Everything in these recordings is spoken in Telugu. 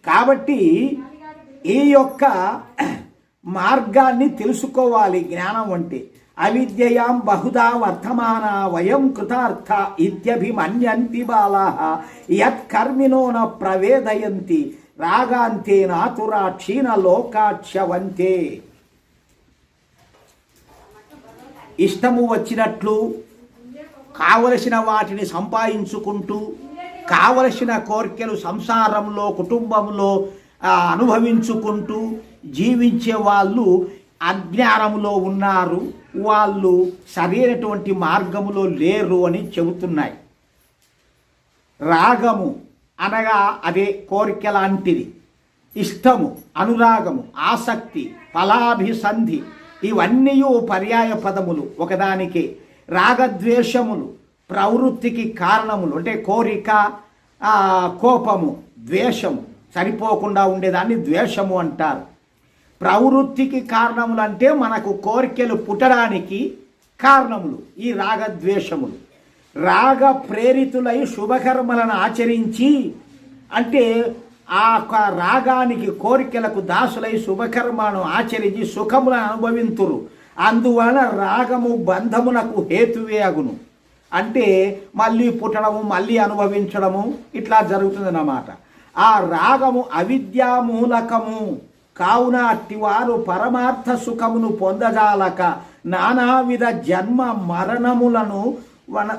కాబట్టి ఈ యొక్క మార్గాన్ని తెలుసుకోవాలి. జ్ఞానం అంటే అవిద్యయాం బహుదా వర్తమాన వయం కృతార్థ ఇత్యభిమన్యంతి బాలాః యత్కర్మిణో న ప్రవేదయంతి రాగాంతే నాతురా క్షీణ లోకాక్షవంతే. ఇష్టము వచ్చినట్లు కావలసిన వాటిని సంపాదించుకుంటూ కావలసిన కోరికలు సంసారంలో కుటుంబంలో అనుభవించుకుంటూ జీవించే వాళ్ళు అజ్ఞానంలో ఉన్నారు, వాళ్ళు సరైనటువంటి మార్గములో లేరు అని చెబుతున్నాయి. రాగము అనగా అదే కోరిక లాంటిది. ఇష్టము, అనురాగము, ఆసక్తి, ఫలాభిసంధి ఇవన్నీ పర్యాయ పదములు ఒకదానికే. రాగద్వేషములు ప్రవృత్తికి కారణములు. అంటే కోరిక, కోపము, ద్వేషము సరిపోకుండా ఉండేదాన్ని ద్వేషము అంటారు. ప్రవృత్తికి కారణములు అంటే మనకు కోరికలు పుట్టడానికి కారణములు ఈ రాగద్వేషములు. రాగ ప్రేరితులై శుభకర్మలను ఆచరించి అంటే ఆ రాగానికి కోరికలకు దాసులై శుభకర్మను ఆచరించి సుఖములను అనుభవింతురు. అందువలన రాగము బంధమునకు హేతువే అగును. అంటే మళ్ళీ పుట్టడము మళ్ళీ అనుభవించడము ఇట్లా జరుగుతుందన్నమాట. ఆ రాగము అవిద్యామూలకము కావున అట్టివారు పరమార్థ సుఖమును పొందజాలక నానావిధ జన్మ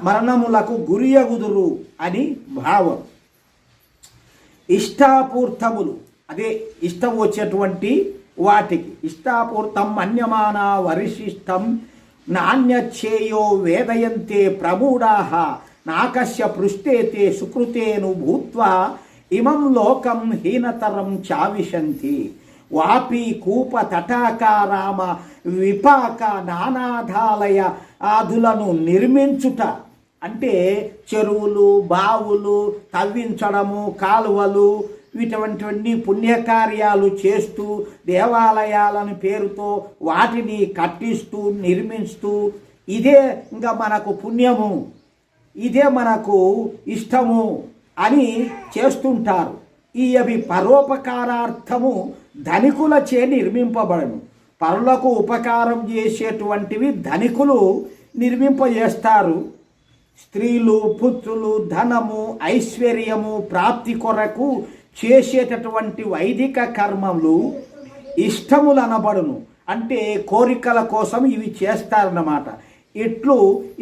మరణములకు గురియగుదురు అని భావం. ఇష్టాపూర్తములు అదే ఇష్టం వచ్చేటువంటి వాటికి ఇష్టాపూర్తం మన్యమాన వరిశిష్టం నాణ్యచ్చేయో వేదయంతే ప్రమూఢాః నాకస్య పృష్టేతే సుకృతేను భూత్వా ఇమం లోకం హీనతరం చావిశంతి. వాపి కూప తటాకారామ విపాక నానాధాలయ ఆదులను నిర్మించుట అంటే చెరువులు, బావులు తవ్వించడము, కాలువలు ఇటువంటివన్నీ పుణ్యకార్యాలు చేస్తూ దేవాలయాలను పేరుతో వాటిని కట్టిస్తూ నిర్మిస్తూ ఇదే ఇంకా మనకు పుణ్యము, ఇదే మనకు ఇష్టము అని చేస్తుంటారు. ఈ అవి పరోపకారార్థము ధనికులచే నిర్మింపబడను. పరులకు ఉపకారం చేసేటువంటివి ధనికులు నిర్మింపజేస్తారు. స్త్రీలు, పుత్రులు, ధనము, ఐశ్వర్యము ప్రాప్తి కొరకు చేసేటటువంటి వైదిక కర్మలు ఇష్టములు అనబడును. అంటే కోరికల కోసం ఇవి చేస్తారన్నమాట. ఇట్లు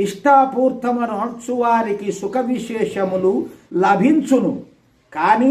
ఇష్టాపూర్తమనొచ్చు వారికి సుఖ విశేషములు లభించును. కానీ